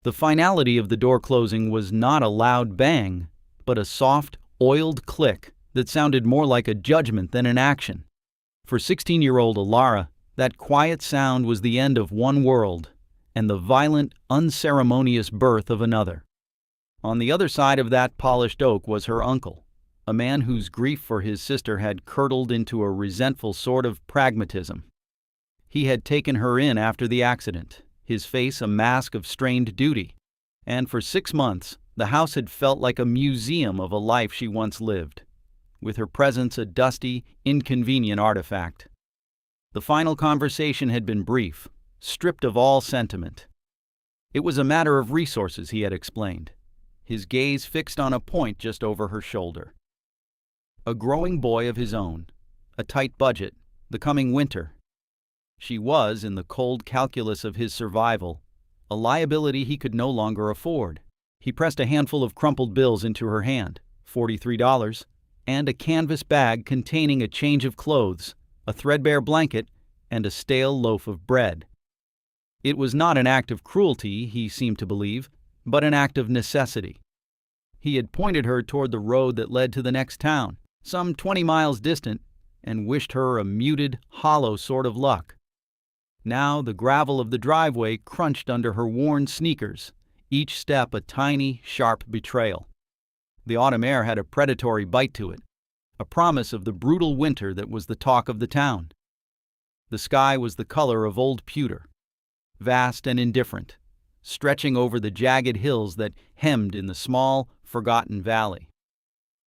The finality of the door closing was not a loud bang, but a soft, oiled click that sounded more like a judgment than an action. For 16-year-old Alara, that quiet sound was the end of one world and the violent, unceremonious birth of another. On the other side of that polished oak was her uncle, a man whose grief for his sister had curdled into a resentful sort of pragmatism. He had taken her in after the accident, his face a mask of strained duty, and for 6 months the house had felt like a museum of a life she once lived, with her presence a dusty, inconvenient artifact. The final conversation had been brief, stripped of all sentiment. It was a matter of resources, he had explained, his gaze fixed on a point just over her shoulder. A growing boy of his own, a tight budget, the coming winter. She was, in the cold calculus of his survival, a liability he could no longer afford. He pressed a handful of crumpled bills into her hand, $43, and a canvas bag containing a change of clothes, a threadbare blanket, and a stale loaf of bread. It was not an act of cruelty, he seemed to believe, but an act of necessity. He had pointed her toward the road that led to the next town, some 20 miles distant, and wished her a muted, hollow sort of luck. Now the gravel of the driveway crunched under her worn sneakers, each step a tiny, sharp betrayal. The autumn air had a predatory bite to it, a promise of the brutal winter that was the talk of the town. The sky was the color of old pewter, vast and indifferent, stretching over the jagged hills that hemmed in the small, forgotten valley.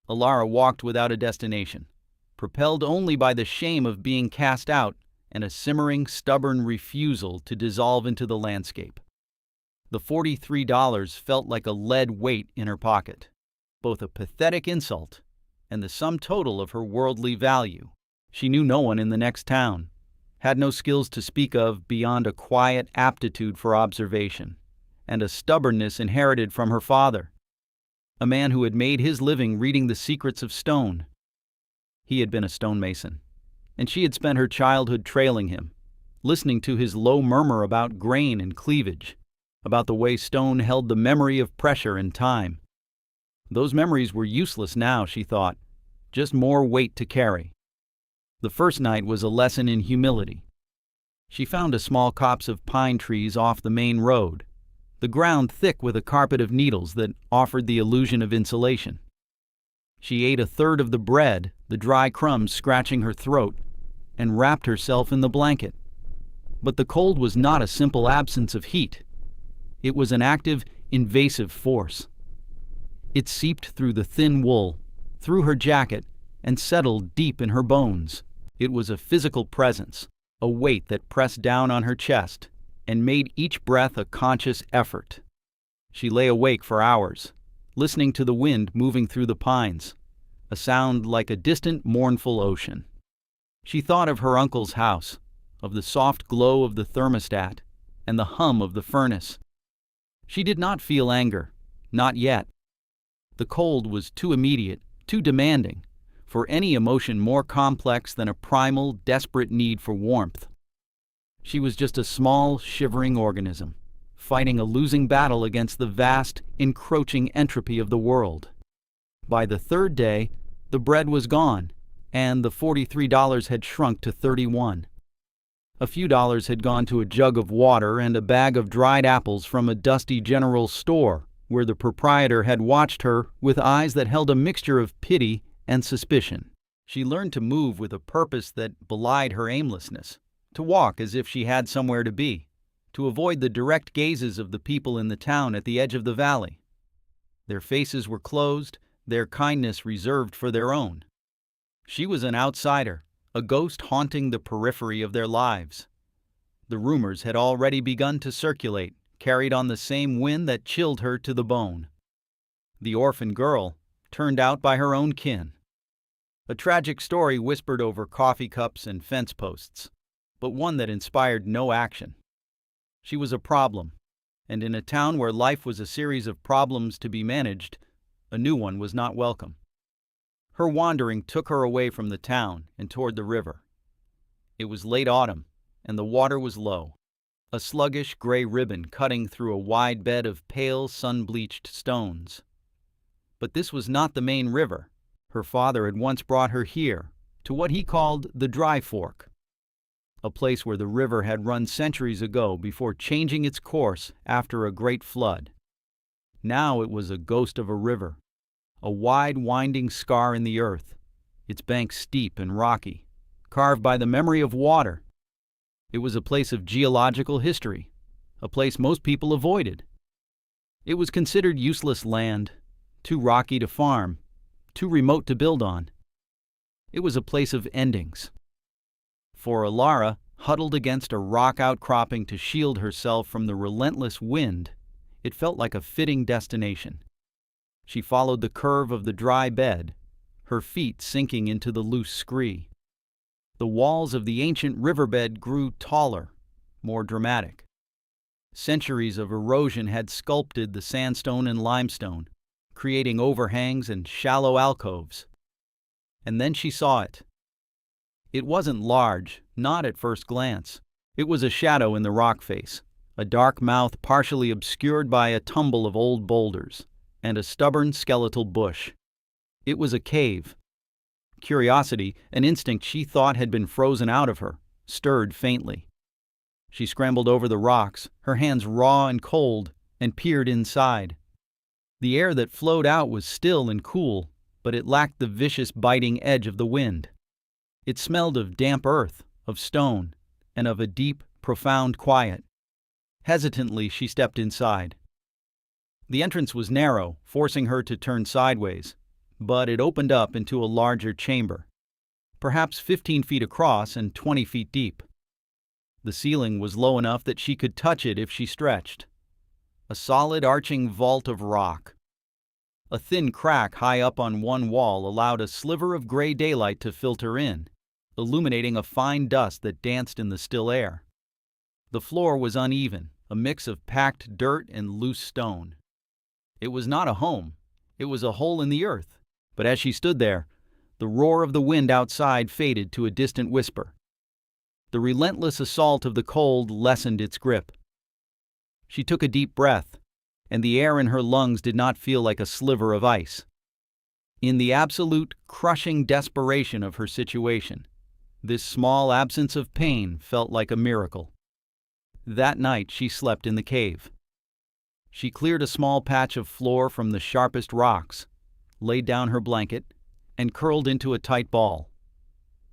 Alara walked without a destination, propelled only by the shame of being cast out and a simmering, stubborn refusal to dissolve into the landscape. The $43 felt like a lead weight in her pocket, both a pathetic insult and the sum total of her worldly value. She knew no one in the next town, had no skills to speak of beyond a quiet aptitude for observation, and a stubbornness inherited from her father, a man who had made his living reading the secrets of stone. He had been a stonemason, and she had spent her childhood trailing him, listening to his low murmur about grain and cleavage, about the way stone held the memory of pressure and time. Those memories were useless now, she thought, just more weight to carry. The first night was a lesson in humility. She found a small copse of pine trees off the main road, the ground thick with a carpet of needles that offered the illusion of insulation. She ate a third of the bread, the dry crumbs scratching her throat, and wrapped herself in the blanket. But the cold was not a simple absence of heat. It was an active, invasive force. It seeped through the thin wool, through her jacket, and settled deep in her bones. It was a physical presence, a weight that pressed down on her chest and made each breath a conscious effort. She lay awake for hours, listening to the wind moving through the pines, a sound like a distant, mournful ocean. She thought of her uncle's house, of the soft glow of the thermostat, and the hum of the furnace. She did not feel anger, not yet. The cold was too immediate, too demanding, for any emotion more complex than a primal, desperate need for warmth. She was just a small, shivering organism, fighting a losing battle against the vast, encroaching entropy of the world. By the third day, the bread was gone, and the $43 had shrunk to $31. A few dollars had gone to a jug of water and a bag of dried apples from a dusty general store, where the proprietor had watched her with eyes that held a mixture of pity and suspicion. She learned to move with a purpose that belied her aimlessness, to walk as if she had somewhere to be, to avoid the direct gazes of the people in the town at the edge of the valley. Their faces were closed, their kindness reserved for their own. She was an outsider, a ghost haunting the periphery of their lives. The rumors had already begun to circulate, carried on the same wind that chilled her to the bone. The orphan girl, turned out by her own kin. A tragic story whispered over coffee cups and fence posts, but one that inspired no action. She was a problem, and in a town where life was a series of problems to be managed, a new one was not welcome. Her wandering took her away from the town and toward the river. It was late autumn, and the water was low. a sluggish gray ribbon cutting through a wide bed of pale, sun-bleached stones. But this was not the main river. Her father had once brought her here, to what he called the Dry Fork, a place where the river had run centuries ago before changing its course after a great flood. Now it was a ghost of a river, a wide, winding scar in the earth, its banks steep and rocky, carved by the memory of water. It was a place of geological history, a place most people avoided. It was considered useless land, too rocky to farm, too remote to build on. It was a place of endings. For Alara, huddled against a rock outcropping to shield herself from the relentless wind, it felt like a fitting destination. She followed the curve of the dry bed, her feet sinking into the loose scree. The walls of the ancient riverbed grew taller, more dramatic. Centuries of erosion had sculpted the sandstone and limestone, creating overhangs and shallow alcoves. And then she saw it. It wasn't large, not at first glance. It was a shadow in the rock face, a dark mouth partially obscured by a tumble of old boulders, and a stubborn skeletal bush. It was a cave. Curiosity, an instinct she thought had been frozen out of her, stirred faintly. She scrambled over the rocks, her hands raw and cold, and peered inside. The air that flowed out was still and cool, but it lacked the vicious biting edge of the wind. It smelled of damp earth, of stone, and of a deep, profound quiet. Hesitantly, she stepped inside. The entrance was narrow, forcing her to turn sideways, but it opened up into a larger chamber, perhaps 15 feet across and 20 feet deep. The ceiling was low enough that she could touch it if she stretched. A solid arching vault of rock. A thin crack high up on one wall allowed a sliver of gray daylight to filter in, illuminating a fine dust that danced in the still air. The floor was uneven, a mix of packed dirt and loose stone. It was not a home. It was a hole in the earth. But as she stood there, the roar of the wind outside faded to a distant whisper. The relentless assault of the cold lessened its grip. She took a deep breath, and the air in her lungs did not feel like a sliver of ice. In the absolute, crushing desperation of her situation, this small absence of pain felt like a miracle. That night she slept in the cave. She cleared a small patch of floor from the sharpest rocks, laid down her blanket, and curled into a tight ball.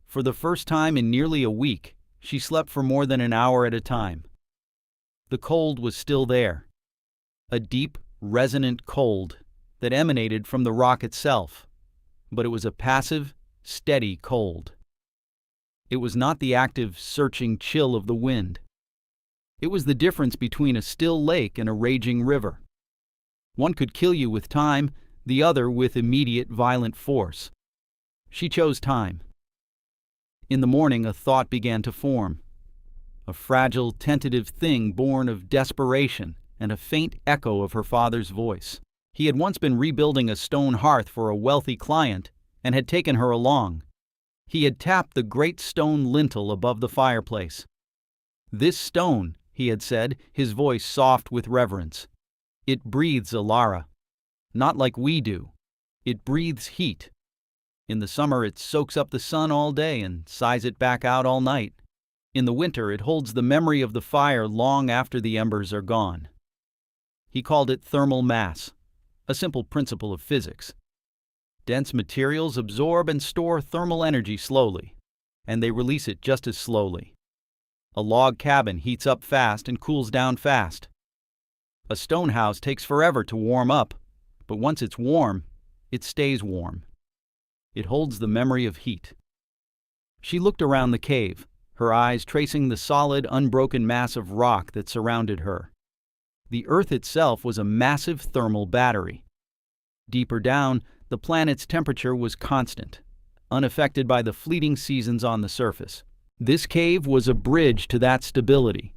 For the first time in nearly a week, she slept for more than an hour at a time. The cold was still there, a deep, resonant cold that emanated from the rock itself, but it was a passive, steady cold. It was not the active, searching chill of the wind. It was the difference between a still lake and a raging river. One could kill you with time, the other with immediate, violent force. She chose time. In the morning, a thought began to form. A fragile, tentative thing born of desperation and a faint echo of her father's voice. He had once been rebuilding a stone hearth for a wealthy client and had taken her along. He had tapped the great stone lintel above the fireplace. "This stone," he had said, his voice soft with reverence, "it breathes Alara. Not like we do. It breathes heat. In the summer it soaks up the sun all day and sighs it back out all night. In the winter it holds the memory of the fire long after the embers are gone." He called it thermal mass, a simple principle of physics. Dense materials absorb and store thermal energy slowly, and they release it just as slowly. A log cabin heats up fast and cools down fast. A stone house takes forever to warm up, but once it's warm, it stays warm. It holds the memory of heat. She looked around the cave, her eyes tracing the solid, unbroken mass of rock that surrounded her. The Earth itself was a massive thermal battery. Deeper down, the planet's temperature was constant, unaffected by the fleeting seasons on the surface. This cave was a bridge to that stability.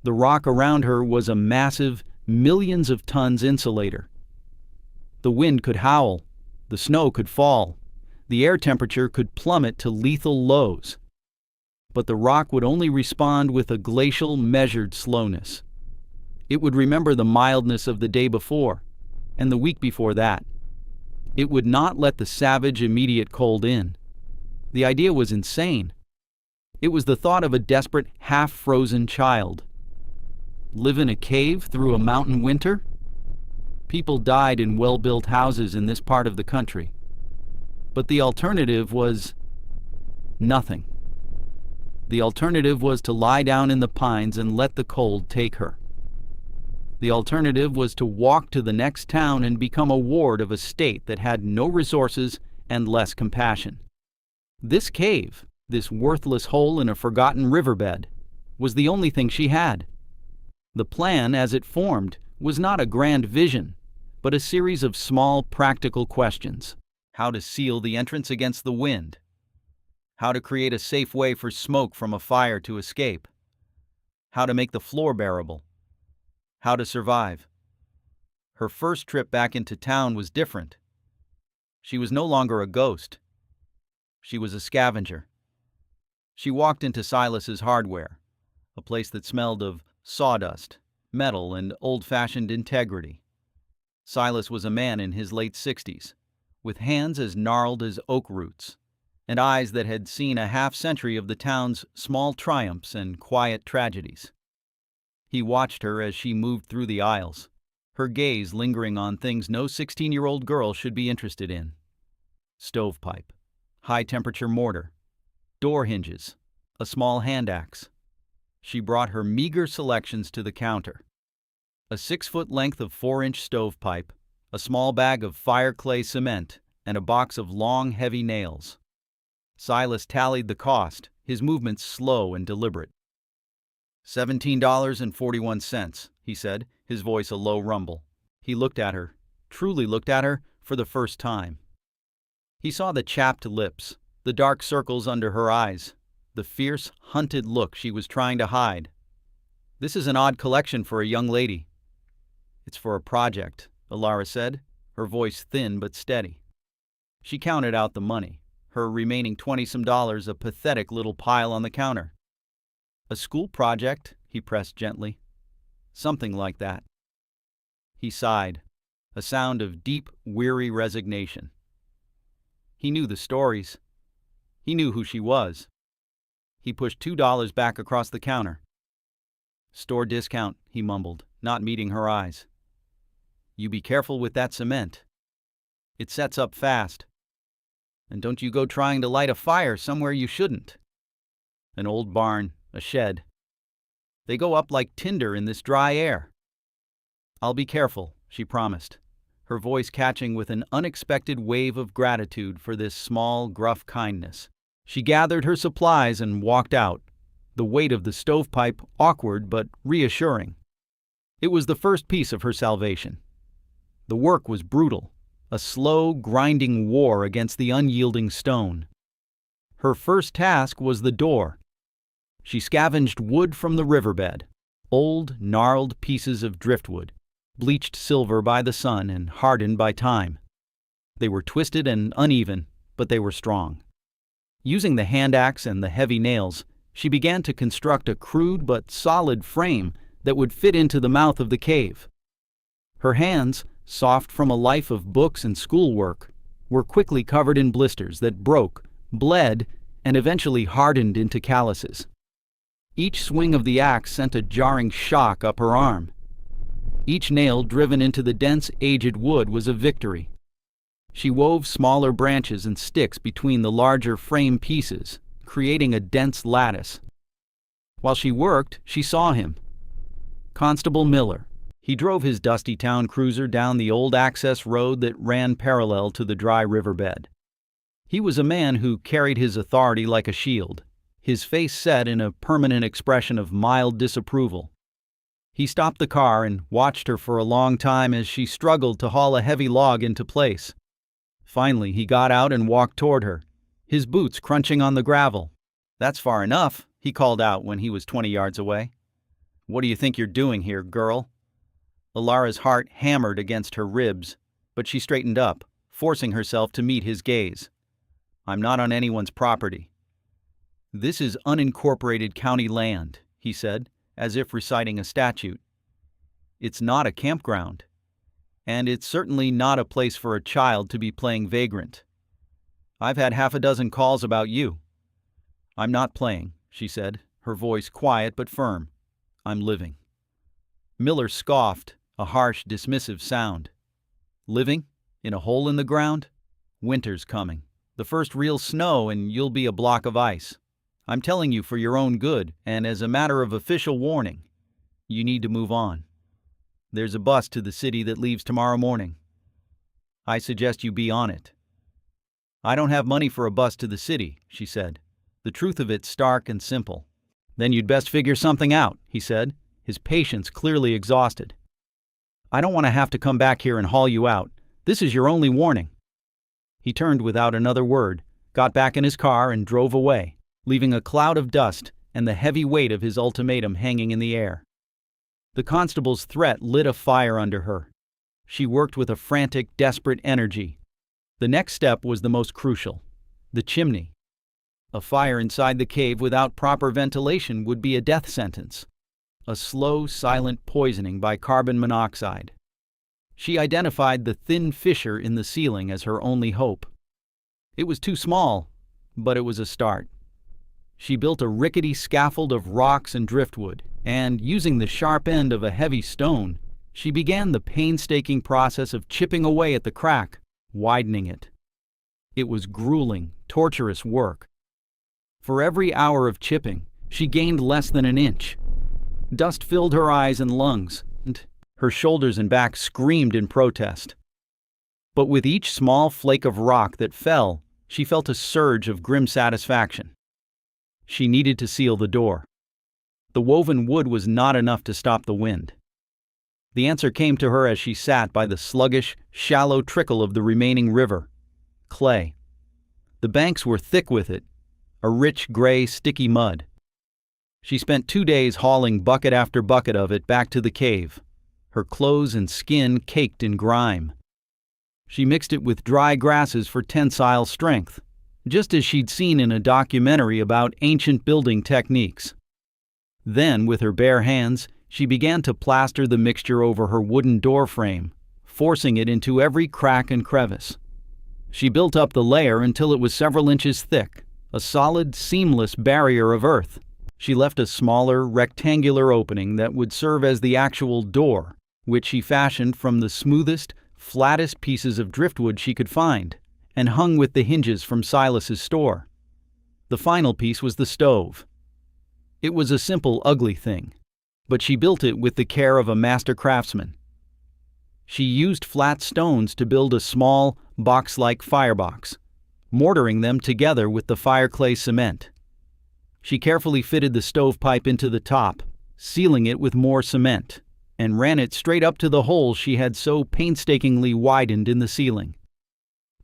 The rock around her was a massive, millions of tons insulator. The wind could howl, the snow could fall, the air temperature could plummet to lethal lows. But the rock would only respond with a glacial, measured slowness. It would remember the mildness of the day before, and the week before that. It would not let the savage, immediate cold in. The idea was insane. It was the thought of a desperate, half-frozen child. Live in a cave through a mountain winter? People died in well-built houses in this part of the country. But the alternative was nothing. The alternative was to lie down in the pines and let the cold take her. The alternative was to walk to the next town and become a ward of a state that had no resources and less compassion. This cave, this worthless hole in a forgotten riverbed, was the only thing she had. The plan, as it formed, was not a grand vision, but a series of small, practical questions. How to seal the entrance against the wind. How to create a safe way for smoke from a fire to escape. How to make the floor bearable. How to survive. Her first trip back into town was different. She was no longer a ghost. She was a scavenger. She walked into Silas's Hardware, a place that smelled of sawdust, metal, and old-fashioned integrity. Silas was a man in his late 60s, with hands as gnarled as oak roots, and eyes that had seen a half-century of the town's small triumphs and quiet tragedies. He watched her as she moved through the aisles, her gaze lingering on things no 16-year-old girl should be interested in. Stovepipe, high-temperature mortar, door hinges, a small hand axe. She brought her meager selections to the counter. A 6-foot length of 4-inch stovepipe, a small bag of fire clay cement, and a box of long, heavy nails. Silas tallied the cost, his movements slow and deliberate. $17.41, he said, his voice a low rumble. He looked at her, truly looked at her, for the first time. He saw the chapped lips, the dark circles under her eyes, the fierce, hunted look she was trying to hide. This is an odd collection for a young lady. It's for a project, Alara said, her voice thin but steady. She counted out the money, her remaining $20-some a pathetic little pile on the counter. A school project, he pressed gently. Something like that. He sighed, a sound of deep, weary resignation. He knew the stories. He knew who she was. He pushed $2 back across the counter. Store discount, he mumbled, not meeting her eyes. You be careful with that cement. It sets up fast. And don't you go trying to light a fire somewhere you shouldn't. An old barn, a shed. They go up like tinder in this dry air. I'll be careful, she promised, her voice catching with an unexpected wave of gratitude for this small, gruff kindness. She gathered her supplies and walked out, the weight of the stovepipe awkward but reassuring. It was the first piece of her salvation. The work was brutal, a slow, grinding war against the unyielding stone. Her first task was the door. She scavenged wood from the riverbed, old, gnarled pieces of driftwood, bleached silver by the sun and hardened by time. They were twisted and uneven, but they were strong. Using the hand axe and the heavy nails, she began to construct a crude but solid frame that would fit into the mouth of the cave. Her hands, soft from a life of books and schoolwork, were quickly covered in blisters that broke, bled, and eventually hardened into calluses. Each swing of the axe sent a jarring shock up her arm. Each nail driven into the dense, aged wood was a victory. She wove smaller branches and sticks between the larger frame pieces, creating a dense lattice. While she worked, she saw him. Constable Miller. He drove his dusty town cruiser down the old access road that ran parallel to the dry riverbed. He was a man who carried his authority like a shield, his face set in a permanent expression of mild disapproval. He stopped the car and watched her for a long time as she struggled to haul a heavy log into place. Finally, he got out and walked toward her, his boots crunching on the gravel. "That's far enough," he called out when he was 20 yards away. "What do you think you're doing here, girl?" Alara's heart hammered against her ribs, but she straightened up, forcing herself to meet his gaze. "I'm not on anyone's property." "This is unincorporated county land," he said, as if reciting a statute. "It's not a campground. And it's certainly not a place for a child to be playing vagrant. I've had half a dozen calls about you." "I'm not playing," she said, her voice quiet but firm. "I'm living." Miller scoffed, a harsh, dismissive sound. "Living? In a hole in the ground? Winter's coming. The first real snow and you'll be a block of ice. I'm telling you for your own good, and as a matter of official warning, you need to move on. There's a bus to the city that leaves tomorrow morning. I suggest you be on it." "I don't have money for a bus to the city," she said. The truth of it's stark and simple. "Then you'd best figure something out," he said, his patience clearly exhausted. "I don't want to have to come back here and haul you out. This is your only warning." He turned without another word, got back in his car and drove away, leaving a cloud of dust and the heavy weight of his ultimatum hanging in the air. The constable's threat lit a fire under her. She worked with a frantic, desperate energy. The next step was the most crucial: the chimney. A fire inside the cave without proper ventilation would be a death sentence. A slow, silent poisoning by carbon monoxide. She identified the thin fissure in the ceiling as her only hope. It was too small, but it was a start. She built a rickety scaffold of rocks and driftwood, and, using the sharp end of a heavy stone, she began the painstaking process of chipping away at the crack, widening it. It was grueling, torturous work. For every hour of chipping, she gained less than an inch. Dust filled her eyes and lungs, and her shoulders and back screamed in protest. But with each small flake of rock that fell, she felt a surge of grim satisfaction. She needed to seal the door. The woven wood was not enough to stop the wind. The answer came to her as she sat by the sluggish, shallow trickle of the remaining river: clay. The banks were thick with it, a rich, gray, sticky mud. She spent 2 days hauling bucket after bucket of it back to the cave, her clothes and skin caked in grime. She mixed it with dry grasses for tensile strength, just as she'd seen in a documentary about ancient building techniques. Then, with her bare hands, she began to plaster the mixture over her wooden door frame, forcing it into every crack and crevice. She built up the layer until it was several inches thick, a solid, seamless barrier of earth. She left a smaller, rectangular opening that would serve as the actual door, which she fashioned from the smoothest, flattest pieces of driftwood she could find, and hung with the hinges from Silas's store. The final piece was the stove. It was a simple, ugly thing, but she built it with the care of a master craftsman. She used flat stones to build a small, box-like firebox, mortaring them together with the fireclay cement. She carefully fitted the stovepipe into the top, sealing it with more cement, and ran it straight up to the hole she had so painstakingly widened in the ceiling.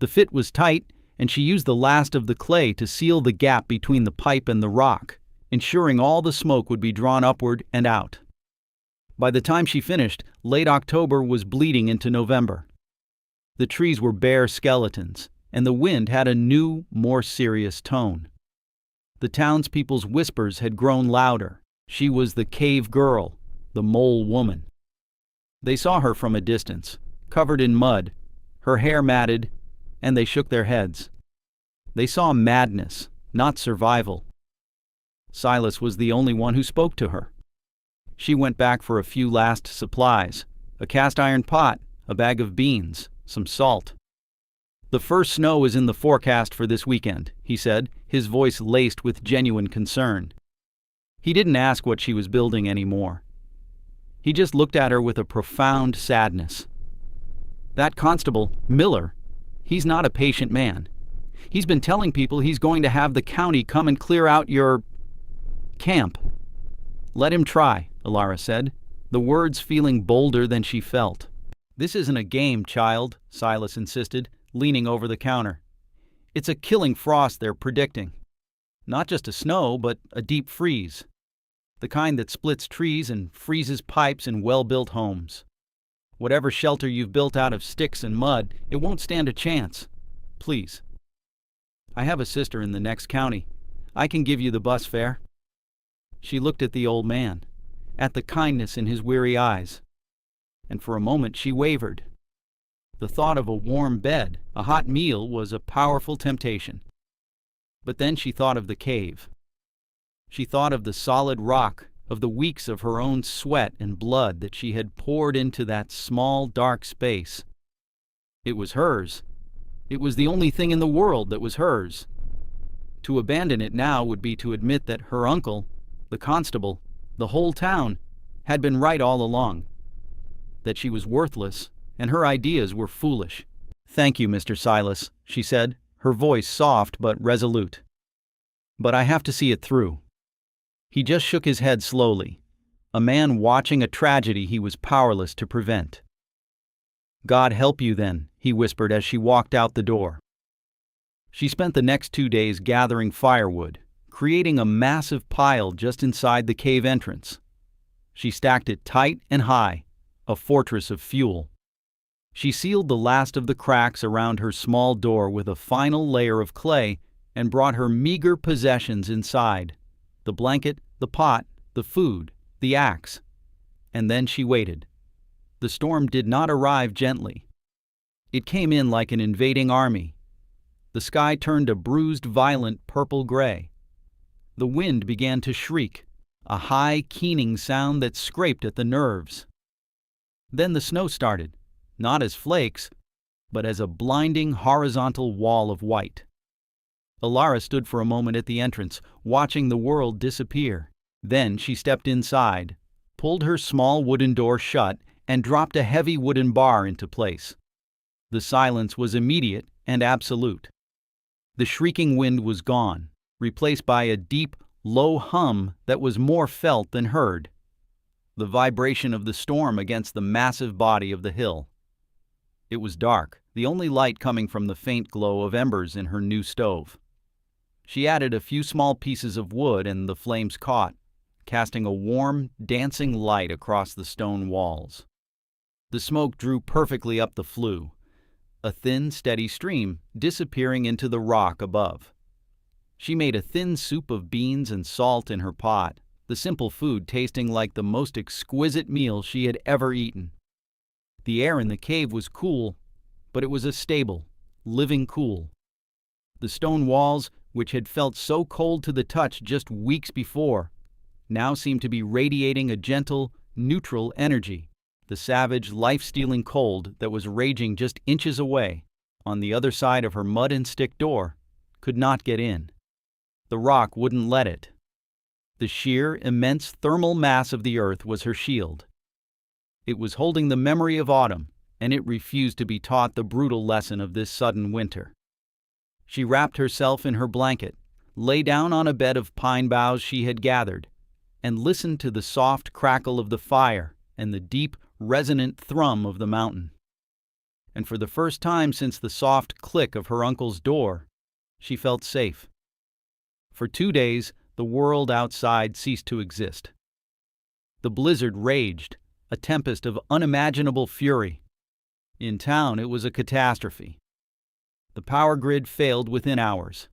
The fit was tight, and she used the last of the clay to seal the gap between the pipe and the rock, ensuring all the smoke would be drawn upward and out. By the time she finished, late October was bleeding into November. The trees were bare skeletons, and the wind had a new, more serious tone. The townspeople's whispers had grown louder. She was the cave girl, the mole woman. They saw her from a distance, covered in mud, her hair matted, and they shook their heads. They saw madness, not survival. Silas was the only one who spoke to her. She went back for a few last supplies: a cast-iron pot, a bag of beans, some salt. "The first snow is in the forecast for this weekend," he said, his voice laced with genuine concern. He didn't ask what she was building anymore. He just looked at her with a profound sadness. "That constable, Miller, he's not a patient man. He's been telling people he's going to have the county come and clear out your camp." "Let him try," Alara said, the words feeling bolder than she felt. "This isn't a game, child," Silas insisted, leaning over the counter. "It's a killing frost they're predicting. Not just a snow, but a deep freeze. The kind that splits trees and freezes pipes in well-built homes. Whatever shelter you've built out of sticks and mud, it won't stand a chance. Please. I have a sister in the next county. I can give you the bus fare." She looked at the old man, at the kindness in his weary eyes, and for a moment she wavered. The thought of a warm bed, a hot meal, was a powerful temptation. But then she thought of the cave. She thought of the solid rock, of the weeks of her own sweat and blood that she had poured into that small, dark space. It was hers. It was the only thing in the world that was hers. To abandon it now would be to admit that her uncle, the constable, the whole town, had been right all along. That she was worthless, and her ideas were foolish. "Thank you, Mr. Silas," she said, her voice soft but resolute. "But I have to see it through." He just shook his head slowly, a man watching a tragedy he was powerless to prevent. "God help you then," he whispered as she walked out the door. She spent the next 2 days gathering firewood, creating a massive pile just inside the cave entrance. She stacked it tight and high, a fortress of fuel. She sealed the last of the cracks around her small door with a final layer of clay and brought her meager possessions inside: the blanket, the pot, the food, the axe. And then she waited. The storm did not arrive gently. It came in like an invading army. The sky turned a bruised, violent purple-gray. The wind began to shriek, a high, keening sound that scraped at the nerves. Then the snow started, not as flakes, but as a blinding horizontal wall of white. Alara stood for a moment at the entrance, watching the world disappear. Then she stepped inside, pulled her small wooden door shut, and dropped a heavy wooden bar into place. The silence was immediate and absolute. The shrieking wind was gone, replaced by a deep, low hum that was more felt than heard. The vibration of the storm against the massive body of the hill. It was dark, the only light coming from the faint glow of embers in her new stove. She added a few small pieces of wood and the flames caught, casting a warm, dancing light across the stone walls. The smoke drew perfectly up the flue, a thin, steady stream disappearing into the rock above. She made a thin soup of beans and salt in her pot, the simple food tasting like the most exquisite meal she had ever eaten. The air in the cave was cool, but it was a stable, living cool. The stone walls, which had felt so cold to the touch just weeks before, now seemed to be radiating a gentle, neutral energy. The savage, life-stealing cold that was raging just inches away, on the other side of her mud and stick door, could not get in. The rock wouldn't let it. The sheer, immense thermal mass of the earth was her shield. It was holding the memory of autumn, and it refused to be taught the brutal lesson of this sudden winter. She wrapped herself in her blanket, lay down on a bed of pine boughs she had gathered, and listened to the soft crackle of the fire and the deep, resonant thrum of the mountain. And for the first time since the soft click of her uncle's door, she felt safe. For 2 days, the world outside ceased to exist. The blizzard raged, a tempest of unimaginable fury. In town, it was a catastrophe. The power grid failed within hours.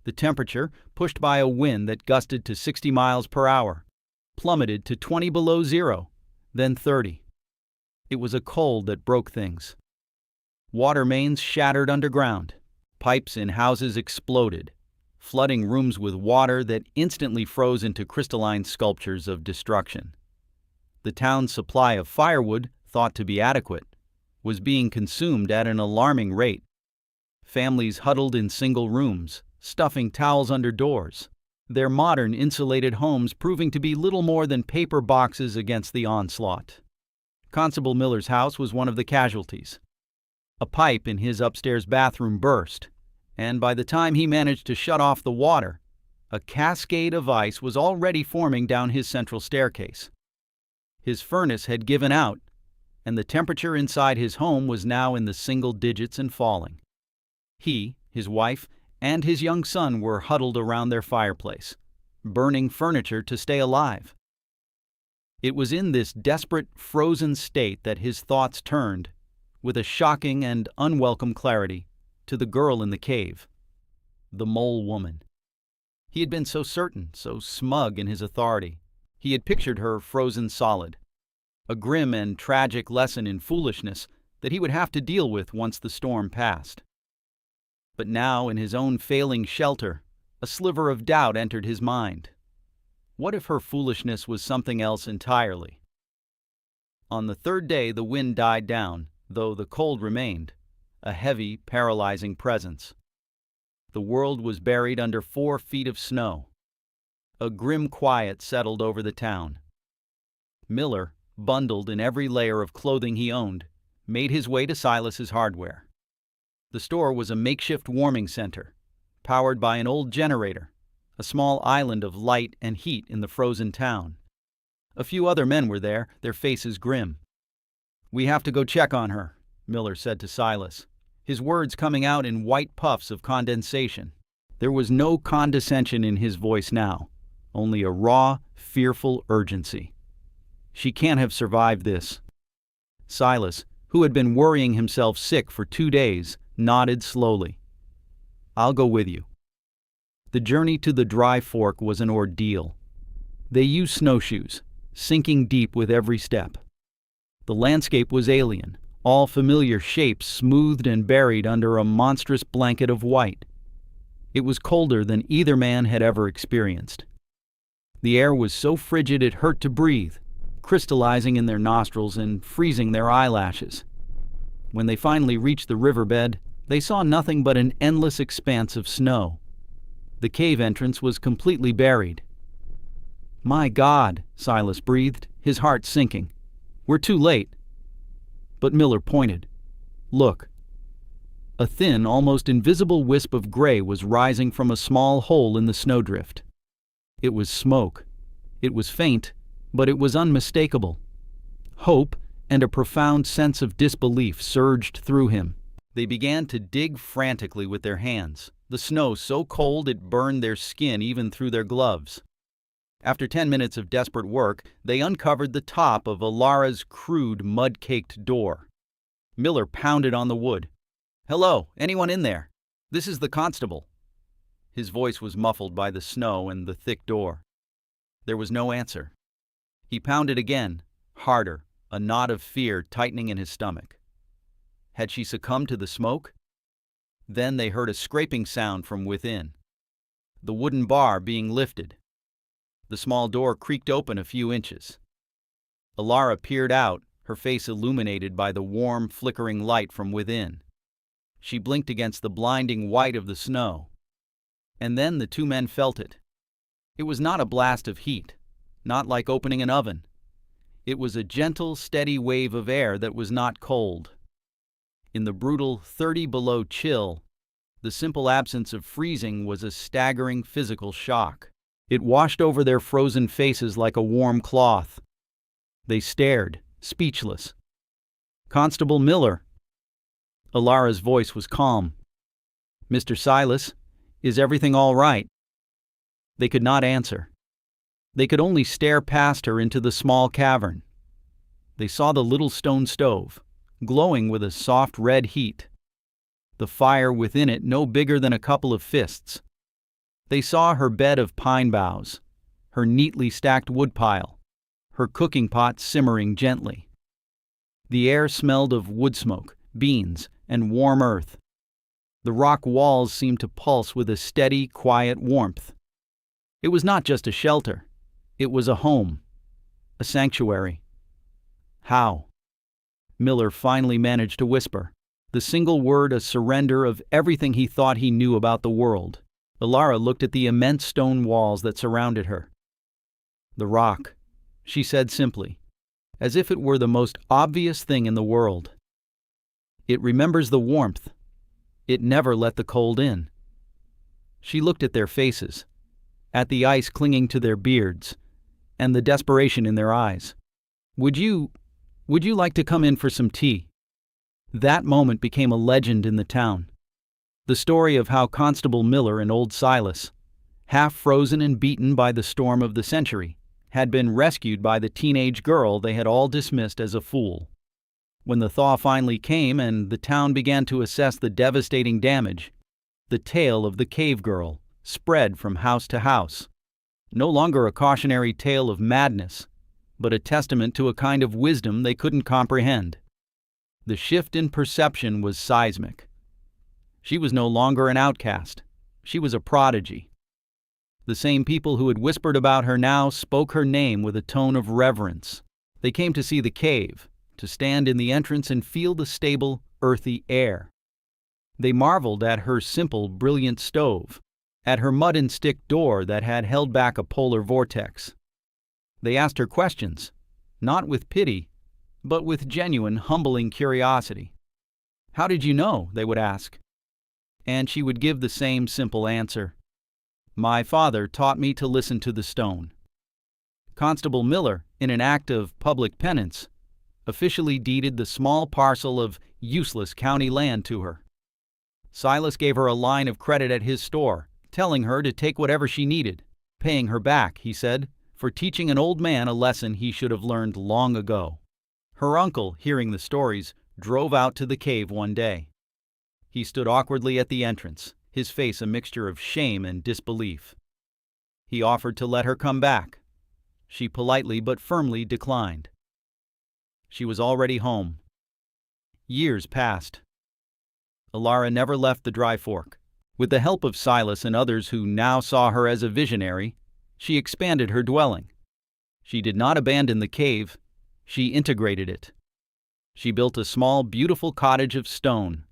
The temperature, pushed by a wind that gusted to 60 miles per hour, plummeted to 20 below zero, then 30. It was a cold that broke things. Water mains shattered underground. Pipes in houses exploded, flooding rooms with water that instantly froze into crystalline sculptures of destruction. The town's supply of firewood, thought to be adequate, was being consumed at an alarming rate. Families huddled in single rooms, stuffing towels under doors, their modern insulated homes proving to be little more than paper boxes against the onslaught. Constable Miller's house was one of the casualties. A pipe in his upstairs bathroom burst, and by the time he managed to shut off the water, a cascade of ice was already forming down his central staircase. His furnace had given out, and the temperature inside his home was now in the single digits and falling. He, his wife, and his young son were huddled around their fireplace, burning furniture to stay alive. It was in this desperate, frozen state that his thoughts turned, with a shocking and unwelcome clarity, to the girl in the cave, the mole woman. He had been so certain, so smug in his authority. He had pictured her frozen solid. A grim and tragic lesson in foolishness that he would have to deal with once the storm passed. But now, in his own failing shelter, a sliver of doubt entered his mind. What if her foolishness was something else entirely? On the third day, the wind died down, though the cold remained, a heavy, paralyzing presence. The world was buried under 4 feet of snow. A grim quiet settled over the town. Miller, bundled in every layer of clothing he owned, made his way to Silas's hardware. The store was a makeshift warming center, powered by an old generator, a small island of light and heat in the frozen town. A few other men were there, their faces grim. "We have to go check on her," Miller said to Silas, his words coming out in white puffs of condensation. There was no condescension in his voice now, only a raw, fearful urgency. "She can't have survived this." Silas, who had been worrying himself sick for 2 days, nodded slowly. "I'll go with you." The journey to the dry fork was an ordeal. They used snowshoes, sinking deep with every step. The landscape was alien, all familiar shapes smoothed and buried under a monstrous blanket of white. It was colder than either man had ever experienced. The air was so frigid it hurt to breathe, crystallizing in their nostrils and freezing their eyelashes. When they finally reached the riverbed, they saw nothing but an endless expanse of snow. The cave entrance was completely buried. "My God," Silas breathed, his heart sinking. "We're too late." But Miller pointed. "Look." A thin, almost invisible wisp of gray was rising from a small hole in the snowdrift. It was smoke. It was faint, but it was unmistakable. Hope and a profound sense of disbelief surged through him. They began to dig frantically with their hands, the snow so cold it burned their skin even through their gloves. After 10 minutes of desperate work, they uncovered the top of Alara's crude, mud-caked door. Miller pounded on the wood. "Hello, anyone in there? This is the constable." His voice was muffled by the snow and the thick door. There was no answer. He pounded again, harder, a knot of fear tightening in his stomach. Had she succumbed to the smoke? Then they heard a scraping sound from within. The wooden bar being lifted. The small door creaked open a few inches. Alara peered out, her face illuminated by the warm, flickering light from within. She blinked against the blinding white of the snow. And then the 2 men felt it. It was not a blast of heat, not like opening an oven. It was a gentle, steady wave of air that was not cold. In the brutal 30 below chill, the simple absence of freezing was a staggering physical shock. It washed over their frozen faces like a warm cloth. They stared, speechless. "Constable Miller." Alara's voice was calm. "Mr. Silas, is everything all right?" They could not answer. They could only stare past her into the small cavern. They saw the little stone stove, glowing with a soft red heat. The fire within it no bigger than a couple of fists. They saw her bed of pine boughs, her neatly stacked woodpile, her cooking pot simmering gently. The air smelled of wood smoke, beans, and warm earth. The rock walls seemed to pulse with a steady, quiet warmth. It was not just a shelter. It was a home, a sanctuary. "How?" Miller finally managed to whisper, the single word a surrender of everything he thought he knew about the world. Alara looked at the immense stone walls that surrounded her. "The rock," she said simply, as if it were the most obvious thing in the world. "It remembers the warmth. It never let the cold in." She looked at their faces, at the ice clinging to their beards, and the desperation in their eyes. Would you like to come in for some tea?" That moment became a legend in the town. The story of how Constable Miller and old Silas, half frozen and beaten by the storm of the century, had been rescued by the teenage girl they had all dismissed as a fool. When the thaw finally came and the town began to assess the devastating damage, the tale of the cave girl, spread from house to house. No longer a cautionary tale of madness, but a testament to a kind of wisdom they couldn't comprehend. The shift in perception was seismic. She was no longer an outcast. She was a prodigy. The same people who had whispered about her now spoke her name with a tone of reverence. They came to see the cave, to stand in the entrance and feel the stable, earthy air. They marveled at her simple, brilliant stove, at her mud-and-stick door that had held back a polar vortex. They asked her questions, not with pity, but with genuine, humbling curiosity. "How did you know?" they would ask. And she would give the same simple answer. "My father taught me to listen to the stone." Constable Miller, in an act of public penance, officially deeded the small parcel of useless county land to her. Silas gave her a line of credit at his store, telling her to take whatever she needed, paying her back, he said, for teaching an old man a lesson he should have learned long ago. Her uncle, hearing the stories, drove out to the cave one day. He stood awkwardly at the entrance, his face a mixture of shame and disbelief. He offered to let her come back. She politely but firmly declined. She was already home. Years passed. Alara never left the Dry Fork. With the help of Silas and others who now saw her as a visionary, she expanded her dwelling. She did not abandon the cave, she integrated it. She built a small, beautiful cottage of stone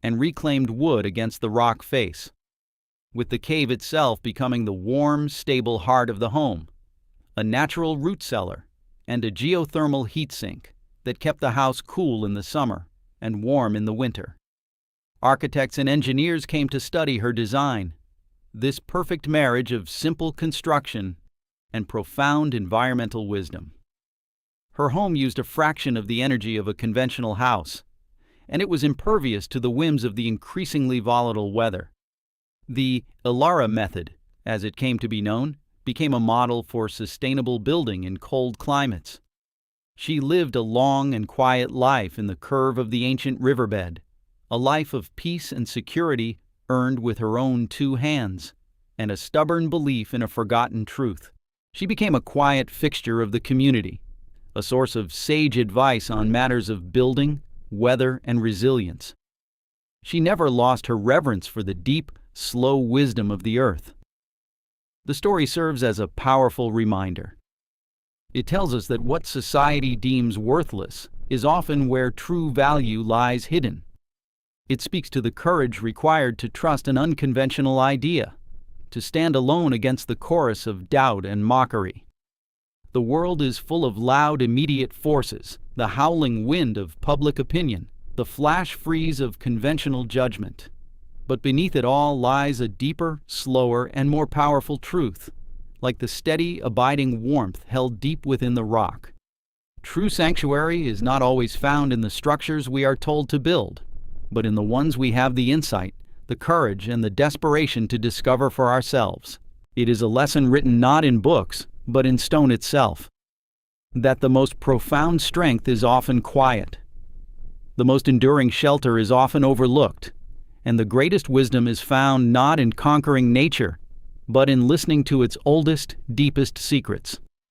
and reclaimed wood against the rock face, with the cave itself becoming the warm, stable heart of the home, a natural root cellar, and a geothermal heat sink that kept the house cool in the summer and warm in the winter. Architects and engineers came to study her design, this perfect marriage of simple construction and profound environmental wisdom. Her home used a fraction of the energy of a conventional house, and it was impervious to the whims of the increasingly volatile weather. The Alara method, as it came to be known, became a model for sustainable building in cold climates. She lived a long and quiet life in the curve of the ancient riverbed, a life of peace and security earned with her own two hands, and a stubborn belief in a forgotten truth. She became a quiet fixture of the community, a source of sage advice on matters of building, weather, and resilience. She never lost her reverence for the deep, slow wisdom of the earth. The story serves as a powerful reminder. It tells us that what society deems worthless is often where true value lies hidden. It speaks to the courage required to trust an unconventional idea, to stand alone against the chorus of doubt and mockery. The world is full of loud, immediate forces, the howling wind of public opinion, the flash freeze of conventional judgment. But beneath it all lies a deeper, slower, and more powerful truth, like the steady, abiding warmth held deep within the rock. True sanctuary is not always found in the structures we are told to build, but in the ones we have the insight, the courage, and the desperation to discover for ourselves. It is a lesson written not in books, but in stone itself, that the most profound strength is often quiet, the most enduring shelter is often overlooked, and the greatest wisdom is found not in conquering nature, but in listening to its oldest, deepest secrets.